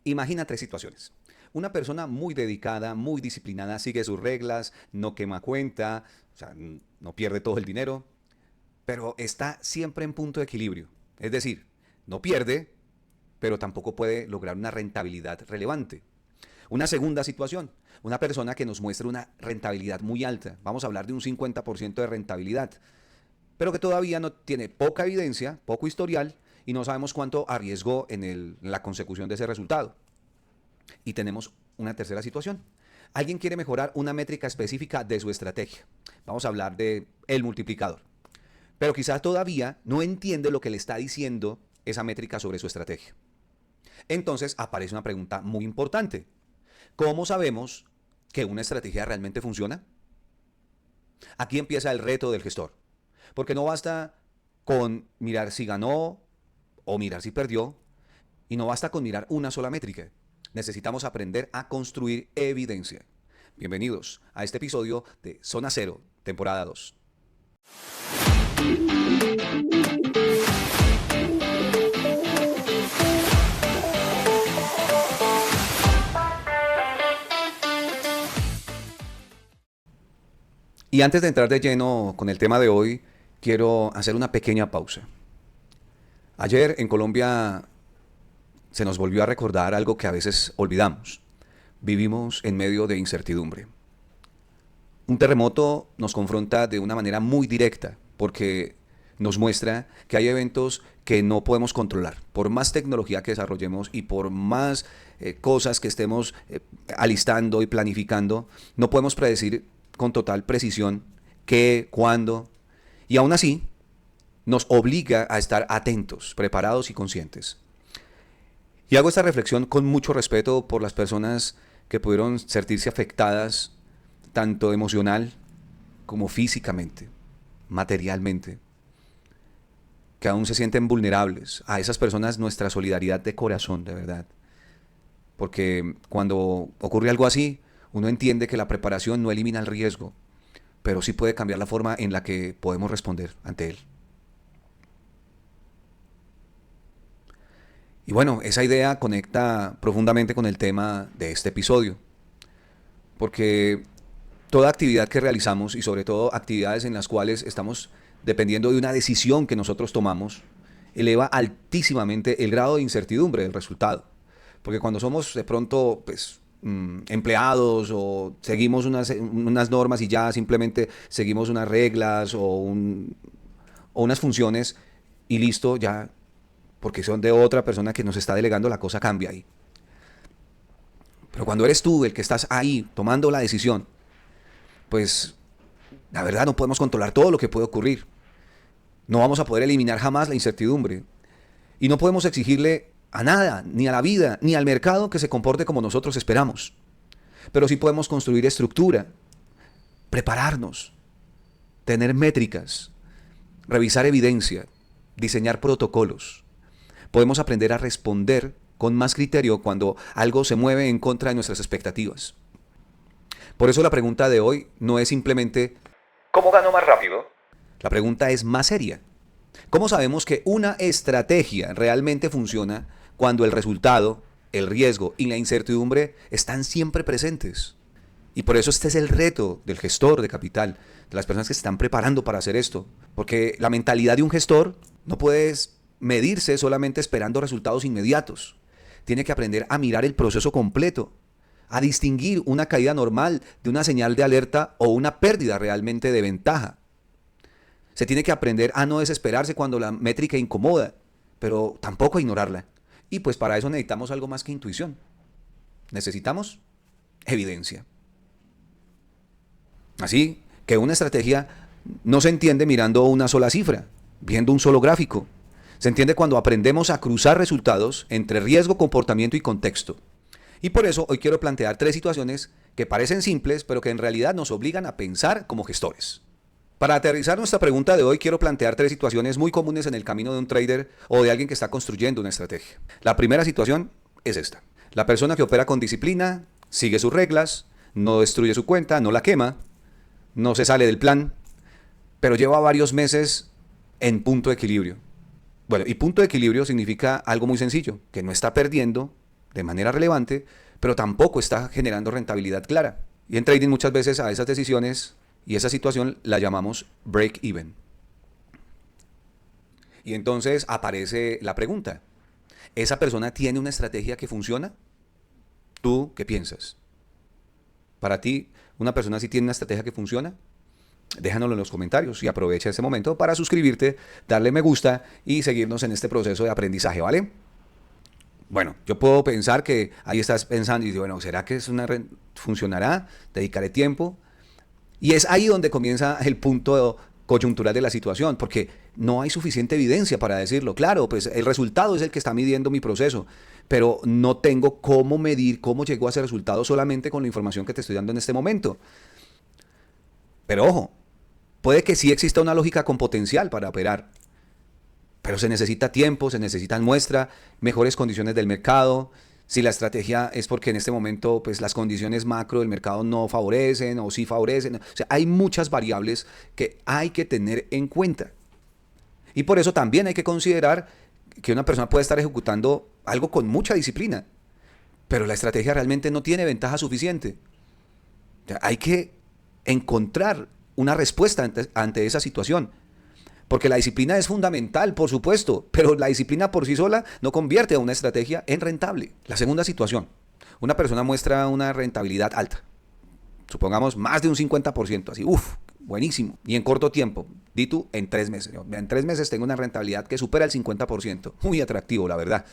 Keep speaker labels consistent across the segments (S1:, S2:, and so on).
S1: Imagina tres situaciones. Una persona muy dedicada, muy disciplinada, sigue sus reglas, no quema cuenta, o sea, no pierde todo el dinero, pero está siempre en punto de equilibrio. Es decir, no pierde, pero tampoco puede lograr una rentabilidad relevante. Una segunda situación, una persona que nos muestra una rentabilidad muy alta, vamos a hablar de un 50% de rentabilidad, pero que todavía no tiene poca evidencia, poco historial, y no sabemos cuánto arriesgó en la consecución de ese resultado. Y tenemos una tercera situación. Alguien quiere mejorar una métrica específica de su estrategia. Vamos a hablar de el multiplicador. Pero quizás todavía no entiende lo que le está diciendo esa métrica sobre su estrategia. Entonces aparece una pregunta muy importante. ¿Cómo sabemos que una estrategia realmente funciona? Aquí empieza el reto del gestor. Porque no basta con mirar si ganó o mirar si perdió, y no basta con mirar una sola métrica. Necesitamos aprender a construir evidencia. Bienvenidos a este episodio de Zona Cero, temporada 2. Y antes de entrar de lleno con el tema de hoy, quiero hacer una pequeña pausa. Ayer en Colombia se nos volvió a recordar algo que a veces olvidamos. Vivimos en medio de incertidumbre. Un terremoto nos confronta de una manera muy directa porque nos muestra que hay eventos que no podemos controlar. Por más tecnología que desarrollemos y por más cosas que estemos alistando y planificando, no podemos predecir con total precisión qué, cuándo. Y aún así, nos obliga a estar atentos, preparados y conscientes. Y hago esta reflexión con mucho respeto por las personas que pudieron sentirse afectadas tanto emocional como físicamente, materialmente, que aún se sienten vulnerables. A esas personas nuestra solidaridad de corazón, de verdad. Porque cuando ocurre algo así, uno entiende que la preparación no elimina el riesgo, pero sí puede cambiar la forma en la que podemos responder ante él. Y bueno, esa idea conecta profundamente con el tema de este episodio, porque toda actividad que realizamos y sobre todo actividades en las cuales estamos dependiendo de una decisión que nosotros tomamos, eleva altísimamente el grado de incertidumbre del resultado. Porque cuando somos de pronto pues, empleados o seguimos unas normas y ya simplemente seguimos unas reglas o unas funciones y listo, ya porque son de otra persona que nos está delegando, la cosa cambia ahí. Pero cuando eres tú el que estás ahí tomando la decisión, pues la verdad no podemos controlar todo lo que puede ocurrir. No vamos a poder eliminar jamás la incertidumbre. Y no podemos exigirle a nada, ni a la vida, ni al mercado que se comporte como nosotros esperamos. Pero sí podemos construir estructura, prepararnos, tener métricas, revisar evidencia, diseñar protocolos. Podemos aprender a responder con más criterio cuando algo se mueve en contra de nuestras expectativas. Por eso la pregunta de hoy no es simplemente ¿cómo gano más rápido? La pregunta es más seria. ¿Cómo sabemos que una estrategia realmente funciona cuando el resultado, el riesgo y la incertidumbre están siempre presentes? Y por eso este es el reto del gestor de capital, de las personas que se están preparando para hacer esto. Porque la mentalidad de un gestor no puede medirse solamente esperando resultados inmediatos. Tiene que aprender a mirar el proceso completo, a distinguir una caída normal de una señal de alerta o una pérdida realmente de ventaja. Se tiene que aprender a no desesperarse cuando la métrica incomoda, pero tampoco a ignorarla. Y pues para eso necesitamos algo más que intuición. Necesitamos evidencia. Así que una estrategia no se entiende mirando una sola cifra, viendo un solo gráfico. Se entiende cuando aprendemos a cruzar resultados entre riesgo, comportamiento y contexto. Y por eso hoy quiero plantear tres situaciones que parecen simples, pero que en realidad nos obligan a pensar como gestores. Para aterrizar nuestra pregunta de hoy, quiero plantear tres situaciones muy comunes en el camino de un trader o de alguien que está construyendo una estrategia. La primera situación es esta. La persona que opera con disciplina, sigue sus reglas, no destruye su cuenta, no la quema, no se sale del plan, pero lleva varios meses en punto de equilibrio. Bueno, y punto de equilibrio significa algo muy sencillo, que no está perdiendo de manera relevante, pero tampoco está generando rentabilidad clara. Y en trading muchas veces a esas decisiones y esa situación la llamamos break even. Y entonces aparece la pregunta, ¿esa persona tiene una estrategia que funciona? ¿Tú qué piensas? Para ti, ¿una persona sí tiene una estrategia que funciona? Déjanoslo en los comentarios y aprovecha ese momento para suscribirte, darle me gusta y seguirnos en este proceso de aprendizaje, ¿vale? Bueno, yo puedo pensar que ahí estás pensando y dices, bueno, ¿será que funcionará? ¿Dedicaré tiempo? Y es ahí donde comienza el punto coyuntural de la situación, porque no hay suficiente evidencia para decirlo. Claro, pues el resultado es el que está midiendo mi proceso, pero no tengo cómo medir cómo llegó a ese resultado solamente con la información que te estoy dando en este momento. Pero ojo, puede que sí exista una lógica con potencial para operar, pero se necesita tiempo, se necesitan muestras, mejores condiciones del mercado. Si la estrategia es porque en este momento pues, las condiciones macro del mercado no favorecen o sí favorecen. O sea, hay muchas variables que hay que tener en cuenta. Y por eso también hay que considerar que una persona puede estar ejecutando algo con mucha disciplina, pero la estrategia realmente no tiene ventaja suficiente. O sea, hay que encontrar una respuesta ante esa situación. Porque la disciplina es fundamental, por supuesto, pero la disciplina por sí sola no convierte a una estrategia en rentable. La segunda situación, una persona muestra una rentabilidad alta, supongamos más de un 50%, así, buenísimo, y en corto tiempo, di tú, en 3 meses. En 3 meses tengo una rentabilidad que supera el 50%, muy atractivo, la verdad.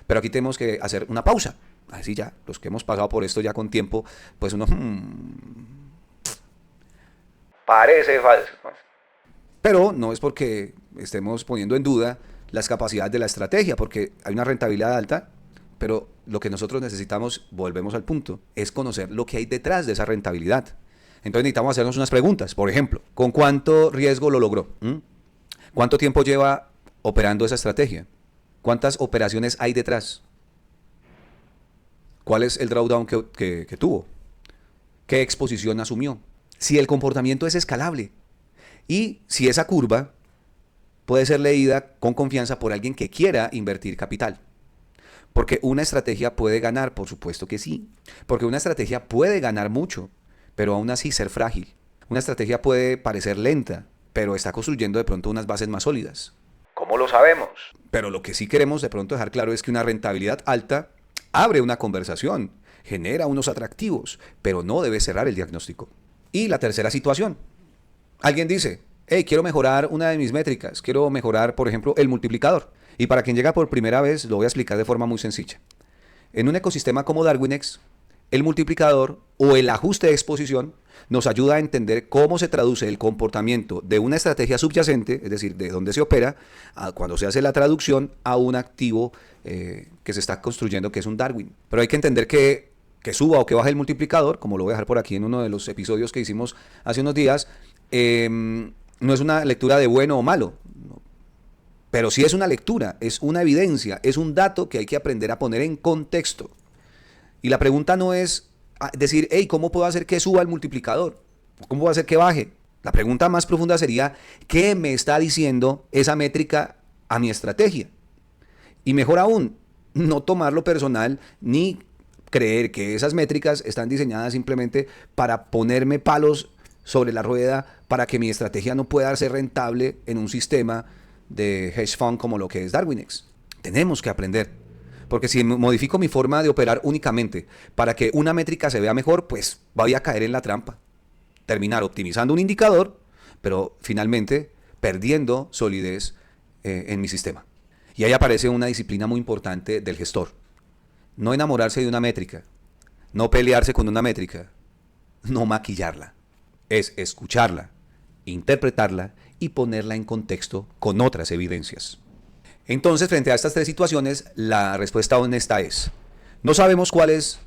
S1: Pero aquí tenemos que hacer una pausa. Así ya, los que hemos pasado por esto ya con tiempo, pues uno... parece falso. Pero no es porque estemos poniendo en duda las capacidades de la estrategia, porque hay una rentabilidad alta, pero lo que nosotros necesitamos, volvemos al punto, es conocer lo que hay detrás de esa rentabilidad. Entonces necesitamos hacernos unas preguntas. Por ejemplo, ¿con cuánto riesgo lo logró? ¿Cuánto tiempo lleva operando esa estrategia? ¿Cuántas operaciones hay detrás? ¿Cuál es el drawdown que tuvo? ¿Qué exposición asumió? Si el comportamiento es escalable. Y si esa curva puede ser leída con confianza por alguien que quiera invertir capital. Porque una estrategia puede ganar, por supuesto que sí. Porque una estrategia puede ganar mucho, pero aún así ser frágil. Una estrategia puede parecer lenta, pero está construyendo de pronto unas bases más sólidas. ¿Cómo lo sabemos? Pero lo que sí queremos de pronto dejar claro es que una rentabilidad alta abre una conversación, genera unos atractivos, pero no debe cerrar el diagnóstico. Y la tercera situación. Alguien dice, hey, quiero mejorar una de mis métricas, quiero mejorar, por ejemplo, el multiplicador. Y para quien llega por primera vez, lo voy a explicar de forma muy sencilla. En un ecosistema como Darwinex, el multiplicador o el ajuste de exposición nos ayuda a entender cómo se traduce el comportamiento de una estrategia subyacente, es decir, de dónde se opera, cuando se hace la traducción a un activo que se está construyendo, que es un Darwin. Pero hay que entender que suba o que baje el multiplicador, como lo voy a dejar por aquí en uno de los episodios que hicimos hace unos días, no es una lectura de bueno o malo, pero sí es una lectura, es una evidencia, es un dato que hay que aprender a poner en contexto. Y la pregunta no es decir, hey, ¿cómo puedo hacer que suba el multiplicador? ¿Cómo puedo hacer que baje? La pregunta más profunda sería, ¿qué me está diciendo esa métrica a mi estrategia? Y mejor aún, no tomarlo personal ni creer que esas métricas están diseñadas simplemente para ponerme palos sobre la rueda para que mi estrategia no pueda ser rentable en un sistema de hedge fund como lo que es Darwinex. Tenemos que aprender, porque si modifico mi forma de operar únicamente para que una métrica se vea mejor, pues voy a caer en la trampa. Terminar optimizando un indicador, pero finalmente perdiendo solidez en mi sistema. Y ahí aparece una disciplina muy importante del gestor. No enamorarse de una métrica, no pelearse con una métrica, no maquillarla. Es escucharla, interpretarla y ponerla en contexto con otras evidencias. Entonces, frente a estas 3 situaciones, la respuesta honesta es, no sabemos cuál es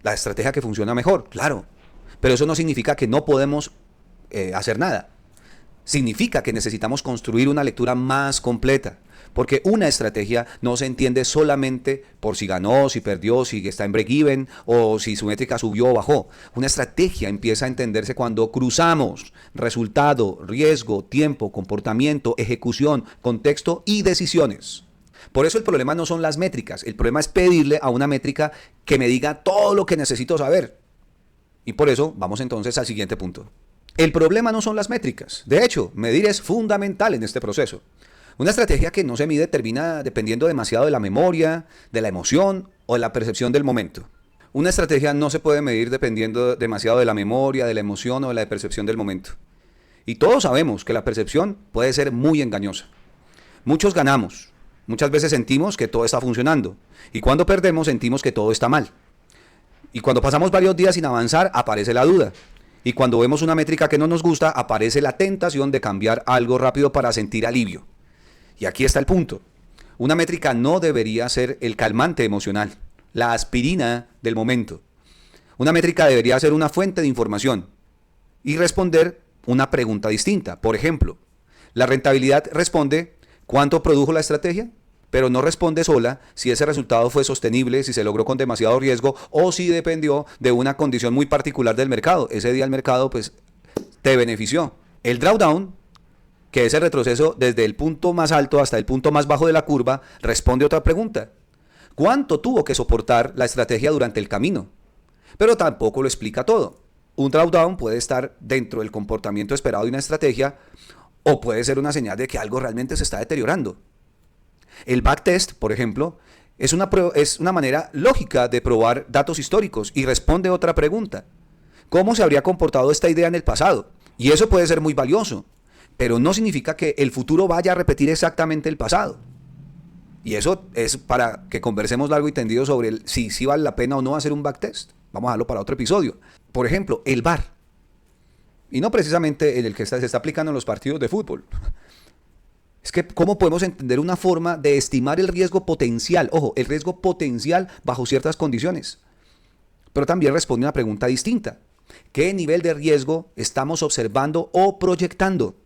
S1: la estrategia que funciona mejor, claro, pero eso no significa que no podemos hacer nada. Significa que necesitamos construir una lectura más completa, porque una estrategia no se entiende solamente por si ganó, si perdió, si está en break-even o si su métrica subió o bajó. Una estrategia empieza a entenderse cuando cruzamos resultado, riesgo, tiempo, comportamiento, ejecución, contexto y decisiones. Por eso el problema no son las métricas, el problema es pedirle a una métrica que me diga todo lo que necesito saber. Y por eso vamos entonces al siguiente punto. El problema no son las métricas. De hecho, medir es fundamental en este proceso. Una estrategia que no se mide termina dependiendo demasiado de la memoria, de la emoción o de la percepción del momento. Una estrategia no se puede medir dependiendo demasiado de la memoria, de la emoción o de la percepción del momento. Y todos sabemos que la percepción puede ser muy engañosa. Muchos ganamos. Muchas veces sentimos que todo está funcionando. Y cuando perdemos sentimos que todo está mal. Y cuando pasamos varios días sin avanzar, aparece la duda. Y cuando vemos una métrica que no nos gusta, aparece la tentación de cambiar algo rápido para sentir alivio. Y aquí está el punto. Una métrica no debería ser el calmante emocional, la aspirina del momento. Una métrica debería ser una fuente de información y responder una pregunta distinta. Por ejemplo, la rentabilidad responde ¿cuánto produjo la estrategia? Pero no responde sola si ese resultado fue sostenible, si se logró con demasiado riesgo o si dependió de una condición muy particular del mercado. Ese día el mercado pues te benefició. El drawdown, que es el retroceso desde el punto más alto hasta el punto más bajo de la curva, responde otra pregunta. ¿Cuánto tuvo que soportar la estrategia durante el camino? Pero tampoco lo explica todo. Un drawdown puede estar dentro del comportamiento esperado de una estrategia o puede ser una señal de que algo realmente se está deteriorando. El backtest, por ejemplo, es una manera lógica de probar datos históricos y responde otra pregunta. ¿Cómo se habría comportado esta idea en el pasado? Y eso puede ser muy valioso, pero no significa que el futuro vaya a repetir exactamente el pasado. Y eso es para que conversemos largo y tendido sobre si vale la pena o no hacer un backtest. Vamos a dejarlo para otro episodio. Por ejemplo, el VAR. Y no precisamente el que se está aplicando en los partidos de fútbol. Es que, ¿cómo podemos entender una forma de estimar el riesgo potencial? Ojo, el riesgo potencial bajo ciertas condiciones. Pero también responde a una pregunta distinta. ¿Qué nivel de riesgo estamos observando o proyectando?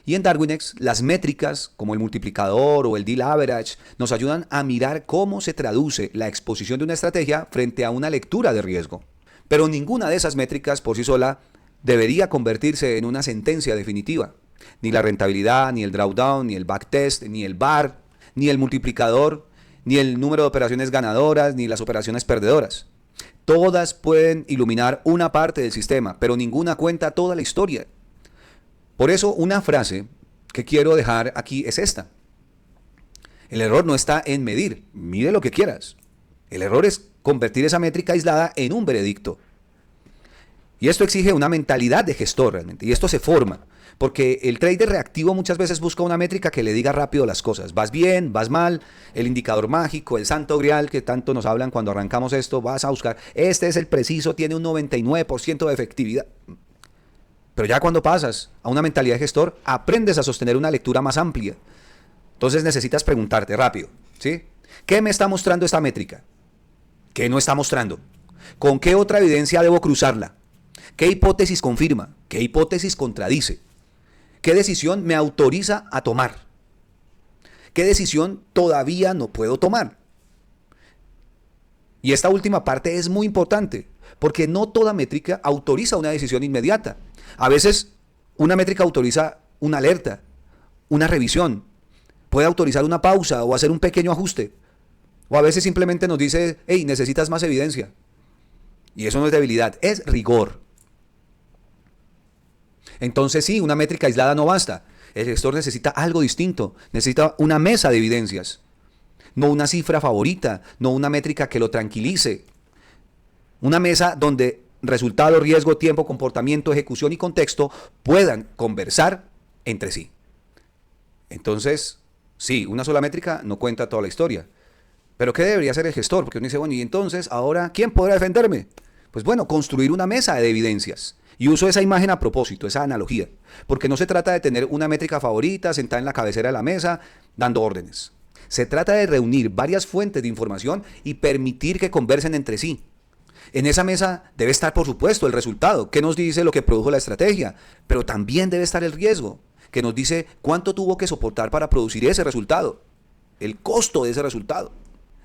S1: Y en Darwinex, las métricas, como el multiplicador o el deal average, nos ayudan a mirar cómo se traduce la exposición de una estrategia frente a una lectura de riesgo. Pero ninguna de esas métricas por sí sola debería convertirse en una sentencia definitiva. Ni la rentabilidad, ni el drawdown, ni el backtest, ni el VAR, ni el multiplicador, ni el número de operaciones ganadoras, ni las operaciones perdedoras. Todas pueden iluminar una parte del sistema, pero ninguna cuenta toda la historia. Por eso, una frase que quiero dejar aquí es esta. El error no está en medir, mide lo que quieras. El error es convertir esa métrica aislada en un veredicto. Y esto exige una mentalidad de gestor realmente, y esto se forma. Porque el trader reactivo muchas veces busca una métrica que le diga rápido las cosas. Vas bien, vas mal, el indicador mágico, el santo grial que tanto nos hablan cuando arrancamos esto, vas a buscar. Este es el preciso, tiene un 99% de efectividad. Pero ya cuando pasas a una mentalidad de gestor, aprendes a sostener una lectura más amplia. Entonces necesitas preguntarte rápido, ¿sí? ¿Qué me está mostrando esta métrica? ¿Qué no está mostrando? ¿Con qué otra evidencia debo cruzarla? ¿Qué hipótesis confirma? ¿Qué hipótesis contradice? ¿Qué decisión me autoriza a tomar? ¿Qué decisión todavía no puedo tomar? Y esta última parte es muy importante, porque no toda métrica autoriza una decisión inmediata. A veces una métrica autoriza una alerta, una revisión, puede autorizar una pausa o hacer un pequeño ajuste. O a veces simplemente nos dice, hey, necesitas más evidencia. Y eso no es debilidad, es rigor. Entonces sí, una métrica aislada no basta. El gestor necesita algo distinto, necesita una mesa de evidencias. No una cifra favorita, no una métrica que lo tranquilice. Una mesa donde resultado, riesgo, tiempo, comportamiento, ejecución y contexto puedan conversar entre sí. Entonces, sí, una sola métrica no cuenta toda la historia. Pero ¿qué debería hacer el gestor? Porque uno dice, bueno, y entonces, ahora, ¿quién podrá defenderme? Pues bueno, construir una mesa de evidencias. Y uso esa imagen a propósito, esa analogía. Porque no se trata de tener una métrica favorita sentada en la cabecera de la mesa dando órdenes. Se trata de reunir varias fuentes de información y permitir que conversen entre sí. En esa mesa debe estar, por supuesto, el resultado, qué nos dice lo que produjo la estrategia, pero también debe estar el riesgo, que nos dice cuánto tuvo que soportar para producir ese resultado, el costo de ese resultado.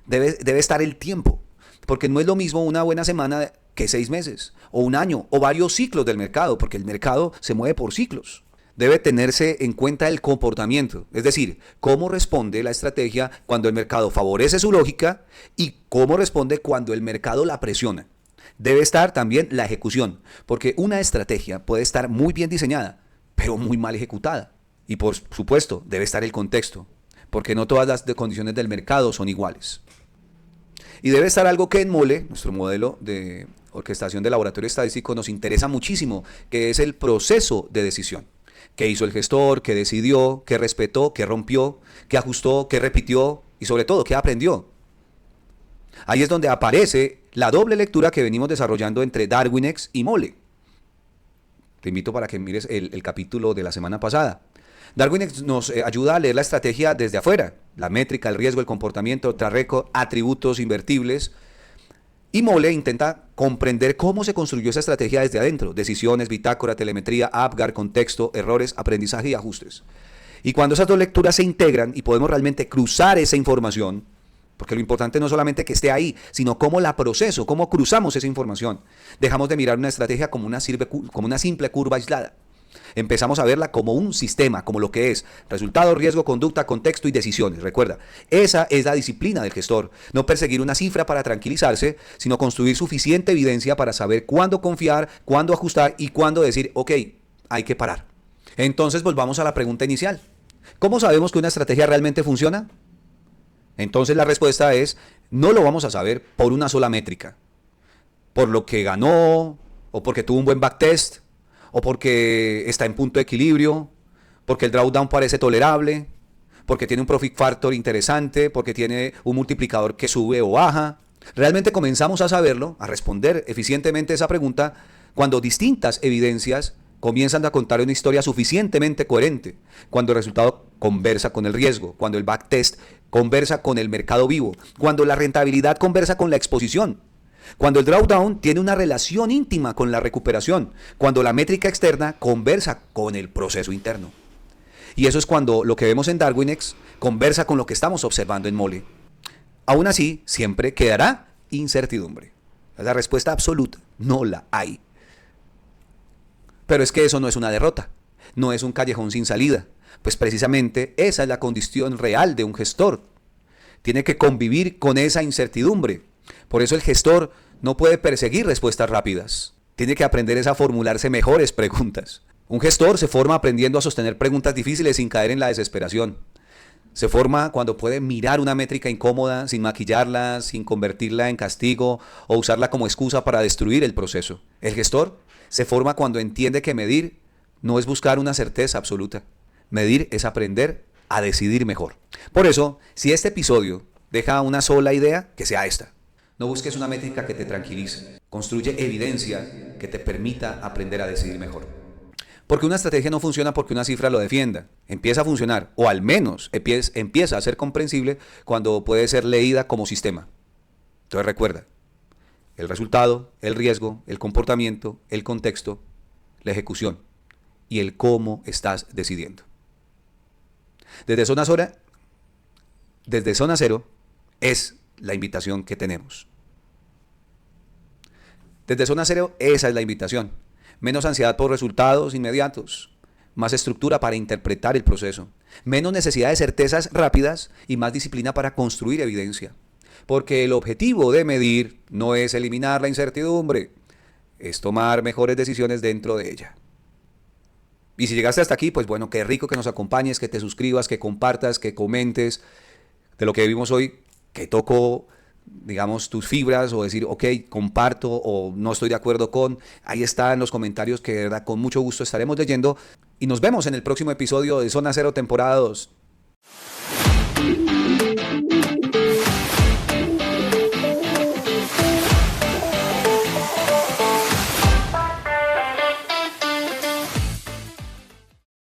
S1: Debe estar el tiempo, porque no es lo mismo una buena semana que 6 meses, o un año, o varios ciclos del mercado, porque el mercado se mueve por ciclos. debe tenerse en cuenta el comportamiento, es decir, cómo responde la estrategia cuando el mercado favorece su lógica y cómo responde cuando el mercado la presiona. Debe estar también la ejecución, porque una estrategia puede estar muy bien diseñada, pero muy mal ejecutada. Y por supuesto, debe estar el contexto, porque no todas las condiciones del mercado son iguales. Y debe estar algo que en Mole, nuestro modelo de orquestación de laboratorio estadístico, nos interesa muchísimo, que es el proceso de decisión. ¿Qué hizo el gestor? ¿Qué decidió? ¿Qué respetó? ¿Qué rompió? ¿Qué ajustó? ¿Qué repitió? Y sobre todo, ¿qué aprendió? Ahí es donde aparece la doble lectura que venimos desarrollando entre Darwinex y Mole. Te invito para que mires el capítulo de la semana pasada. Darwinex nos ayuda a leer la estrategia desde afuera, la métrica, el riesgo, el comportamiento, track record, atributos invertibles. Y Mole intenta comprender cómo se construyó esa estrategia desde adentro, decisiones, bitácora, telemetría, APGAR, contexto, errores, aprendizaje y ajustes. Y cuando esas dos lecturas se integran y podemos realmente cruzar esa información, porque lo importante no es solamente que esté ahí, sino cómo la proceso, cómo cruzamos esa información. Dejamos de mirar una estrategia como una simple curva aislada. Empezamos a verla como un sistema, como lo que es resultado, riesgo, conducta, contexto y decisiones. Recuerda, esa es la disciplina del gestor. No perseguir una cifra para tranquilizarse, sino construir suficiente evidencia para saber cuándo confiar, cuándo ajustar y cuándo decir, ok, hay que parar. Entonces volvamos a la pregunta inicial. ¿Cómo sabemos que una estrategia realmente funciona? Entonces la respuesta es, no lo vamos a saber por una sola métrica. Por lo que ganó, o porque tuvo un buen backtest, o porque está en punto de equilibrio, porque el drawdown parece tolerable, porque tiene un profit factor interesante, porque tiene un multiplicador que sube o baja. Realmente comenzamos a saberlo, a responder eficientemente esa pregunta, cuando distintas evidencias comienzan a contar una historia suficientemente coherente, cuando el resultado conversa con el riesgo, cuando el backtest conversa con el mercado vivo, cuando la rentabilidad conversa con la exposición, cuando el drawdown tiene una relación íntima con la recuperación, cuando la métrica externa conversa con el proceso interno. Y eso es cuando lo que vemos en Darwinex conversa con lo que estamos observando en Mole. Aún así, siempre quedará incertidumbre. La respuesta absoluta, no la hay. Pero es que eso no es una derrota, no es un callejón sin salida, pues precisamente esa es la condición real de un gestor. Tiene que convivir con esa incertidumbre. Por eso el gestor no puede perseguir respuestas rápidas. Tiene que aprender a formularse mejores preguntas. Un gestor se forma aprendiendo a sostener preguntas difíciles sin caer en la desesperación. Se forma cuando puede mirar una métrica incómoda sin maquillarla, sin convertirla en castigo o usarla como excusa para destruir el proceso. El gestor se forma cuando entiende que medir no es buscar una certeza absoluta. Medir es aprender a decidir mejor. Por eso, si este episodio deja una sola idea, que sea esta. No busques una métrica que te tranquilice. Construye evidencia que te permita aprender a decidir mejor. Porque una estrategia no funciona porque una cifra lo defienda. Empieza a funcionar, o al menos empieza a ser comprensible cuando puede ser leída como sistema. Entonces recuerda, el resultado, el riesgo, el comportamiento, el contexto, la ejecución y el cómo estás decidiendo. Desde Zona Cero es la invitación que tenemos. Desde Zona Cero, esa es la invitación. Menos ansiedad por resultados inmediatos, más estructura para interpretar el proceso, menos necesidad de certezas rápidas y más disciplina para construir evidencia. Porque el objetivo de medir no es eliminar la incertidumbre, es tomar mejores decisiones dentro de ella. Y si llegaste hasta aquí, pues bueno, qué rico que nos acompañes, que te suscribas, que compartas, que comentes de lo que vimos hoy, que toco, digamos, tus fibras o decir, ok, comparto o no estoy de acuerdo con. Ahí están los comentarios que de verdad con mucho gusto estaremos leyendo. Y nos vemos en el próximo episodio de Zona Cero temporada 2.